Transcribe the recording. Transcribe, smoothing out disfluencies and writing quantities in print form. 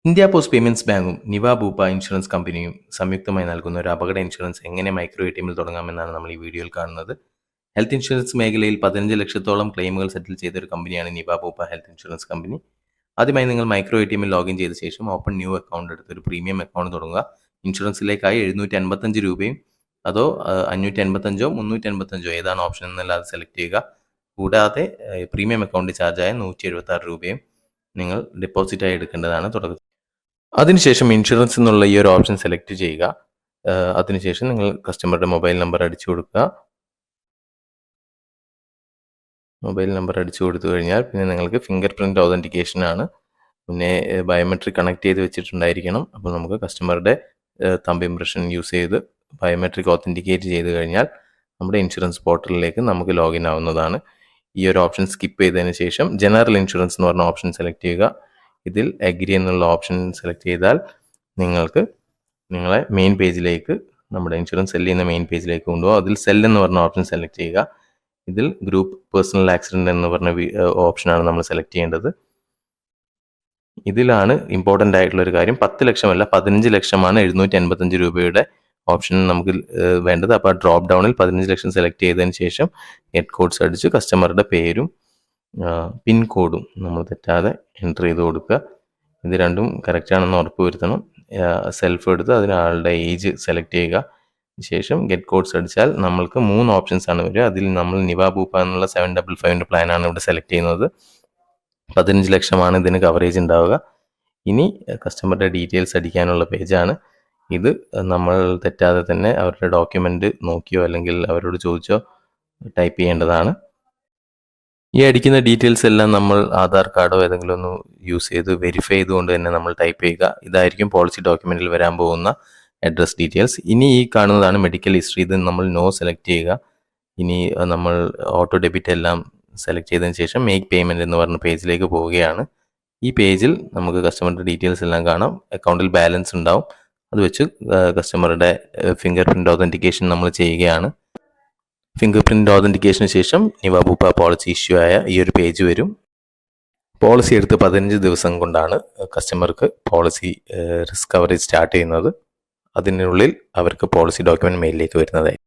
India post payments ബാങ്കും നിവ ബൂപ്പ insurance കമ്പനിയും സംയുക്തമായി നൽകുന്ന ഒരു അപകട ഇൻഷുറൻസ് എങ്ങനെ മൈക്രോ എ.ടി.എമ്മിൽ തുടങ്ങാമെന്നാണ് നമ്മൾ ഈ വീഡിയോയിൽ കാണുന്നത്. ഹെൽത്ത് ഇൻഷുറൻസ് മേഖലയിൽ 15 ലക്ഷത്തോളം ക്ലെയിമുകൾ സെറ്റിൽ ചെയ്ത ഒരു കമ്പനിയാണ് നിവ ബൂപ്പ ഹെൽത്ത് ഇൻഷുറൻസ് കമ്പനി. ആദ്യമായി നിങ്ങൾ മൈക്രോ എ.ടി.എമ്മിൽ ലോഗിൻ ചെയ്ത ശേഷം ഓപ്പൺ ന്യൂ അക്കൗണ്ട് എടുത്ത് ഒരു പ്രീമിയം അക്കൗണ്ട് തുടങ്ങുക. ഇൻഷുറൻസിലേക്കായി 755 രൂപയും അതോ 585 385 ഏതാണ് ഓപ്ഷൻ എന്നല്ല അത് സെലക്ട് ചെയ്യുക. കൂടാതെ പ്രീമിയം അക്കൗണ്ട് ചാർജായ 176 രൂപയും നിങ്ങൾ ഡെപ്പോസിറ്റായി എടുക്കേണ്ടതാണ് തുടക്കത്തിൽ. അതിനുശേഷം ഇൻഷുറൻസ് എന്നുള്ള ഈ ഒരു ഓപ്ഷൻ സെലക്ട് ചെയ്യുക. അതിനുശേഷം നിങ്ങൾ കസ്റ്റമറുടെ മൊബൈൽ നമ്പർ അടിച്ചു കൊടുക്കുക. മൊബൈൽ നമ്പർ അടിച്ചു കൊടുത്തു കഴിഞ്ഞാൽ പിന്നെ നിങ്ങൾക്ക് ഫിംഗർ പ്രിൻറ്റ് ഓതൻറ്റിക്കേഷൻ ആണ്. പിന്നെ ബയോമെട്രിക് കണക്ട് ചെയ്ത് വെച്ചിട്ടുണ്ടായിരിക്കണം. അപ്പോൾ നമുക്ക് കസ്റ്റമറുടെ തമ്പ് ഇംപ്രഷൻ യൂസ് ചെയ്ത് ബയോമെട്രിക് ഓതൻറ്റിക്കേറ്റ് ചെയ്ത് കഴിഞ്ഞാൽ നമ്മുടെ ഇൻഷുറൻസ് പോർട്ടലിലേക്ക് നമുക്ക് ലോഗിൻ ആവുന്നതാണ്. ഈ ഒരു ഓപ്ഷൻ സ്കിപ്പ് ചെയ്തതിന് ശേഷം ജനറൽ ഇൻഷുറൻസ് എന്ന് പറഞ്ഞ ഓപ്ഷൻ സെലക്ട് ചെയ്യുക. ഇതിൽ അഗ്രി എന്നുള്ള ഓപ്ഷൻ സെലക്ട് ചെയ്താൽ നിങ്ങൾക്ക് നിങ്ങളെ മെയിൻ പേജിലേക്ക്, നമ്മുടെ ഇൻഷുറൻസ് സെല് ചെയ്യുന്ന മെയിൻ പേജിലേക്ക് കൊണ്ടുപോകും. അതിൽ സെൽ എന്ന് പറഞ്ഞ ഓപ്ഷൻ സെലക്ട് ചെയ്യുക. ഇതിൽ ഗ്രൂപ്പ് പേഴ്സണൽ ആക്സിഡൻറ്റ് എന്ന് പറഞ്ഞ ഓപ്ഷനാണ് നമ്മൾ സെലക്ട് ചെയ്യേണ്ടത്. ഇതിലാണ് ഇമ്പോർട്ടൻ്റ് ആയിട്ടുള്ള ഒരു കാര്യം, 10 ലക്ഷമല്ല 15 ലക്ഷമാണ് 785 രൂപയുടെ ഓപ്ഷൻ നമുക്ക് വേണ്ടത്. അപ്പോൾ ആ ഡ്രോപ്പ് ഡൗണിൽ 15 ലക്ഷം സെലക്ട് ചെയ്തതിന് ശേഷം ഗെറ്റ് കോഡ്സ് അടിച്ച് കസ്റ്റമറുടെ പേരും പിൻ കോഡും നമ്മൾ തെറ്റാതെ എൻ്റർ ചെയ്ത് കൊടുക്കുക. ഇത് രണ്ടും കറക്റ്റാണെന്ന് ഉറപ്പ് വരുത്തണം. സെൽഫ് എടുത്ത് അതിനാളുടെ ഏജ് സെലക്ട് ചെയ്യുക. ശേഷം ഗെറ്റ് കോഡ്സ് അടിച്ചാൽ നമ്മൾക്ക് 3 ഓപ്ഷൻസ് ആണ് വരിക. അതിൽ നമ്മൾ നിവ ബൂപ്പ എന്നുള്ള 755 പ്ലാനാണ് ഇവിടെ സെലക്ട് ചെയ്യുന്നത്. 15 ലക്ഷമാണ് ഇതിന് കവറേജ് ഉണ്ടാവുക. ഇനി കസ്റ്റമറുടെ ഡീറ്റെയിൽസ് അടിക്കാനുള്ള പേജാണ് ഇത്. നമ്മൾ തെറ്റാതെ തന്നെ അവരുടെ ഡോക്യുമെൻ്റ് നോക്കിയോ അല്ലെങ്കിൽ അവരോട് ചോദിച്ചോ ടൈപ്പ് ചെയ്യേണ്ടതാണ്. ഈ അടിക്കുന്ന ഡീറ്റെയിൽസ് എല്ലാം നമ്മൾ ആധാർ കാർഡോ ഏതെങ്കിലും ഒന്ന് യൂസ് ചെയ്ത് വെരിഫൈ ചെയ്തുകൊണ്ട് തന്നെ നമ്മൾ ടൈപ്പ് ചെയ്യുക. ഇതായിരിക്കും പോളിസി ഡോക്യുമെൻറ്റിൽ വരാൻ പോകുന്ന അഡ്രസ് ഡീറ്റെയിൽസ്. ഇനി ഈ കാണുന്നതാണ് മെഡിക്കൽ ഹിസ്റ്ററി. ഇത് നമ്മൾ നോ സെലക്ട് ചെയ്യുക. ഇനി നമ്മൾ ഓട്ടോ ഡെബിറ്റ് എല്ലാം സെലക്ട് ചെയ്തതിന് ശേഷം മേക്ക് പേയ്മെൻറ്റ് എന്ന് പറഞ്ഞ പേജിലേക്ക് പോവുകയാണ്. ഈ പേജിൽ നമുക്ക് കസ്റ്റമറുടെ ഡീറ്റെയിൽസ് എല്ലാം കാണാം. അക്കൗണ്ടിൽ ബാലൻസ് ഉണ്ടാവും. അത് വെച്ച് കസ്റ്റമറുടെ ഫിംഗർ പ്രിൻറ്റ് ഓതൻറ്റിക്കേഷൻ നമ്മൾ ചെയ്യുകയാണ്. ഫിംഗർ പ്രിൻറ്റ് ഓതൻറ്റിക്കേഷന് ശേഷം നിവ ബൂപ്പ പോളിസി ഇഷ്യൂ ആയ ഈ ഒരു പേജ് വരും. പോളിസി എടുത്ത് 15 ദിവസം കൊണ്ടാണ് കസ്റ്റമർക്ക് പോളിസി റിസ്ക് കവറേജ് സ്റ്റാർട്ട് ചെയ്യുന്നത്. അതിനുള്ളിൽ അവർക്ക് പോളിസി ഡോക്യുമെൻറ്റ് മെയിലിലേക്ക് വരുന്നതായി.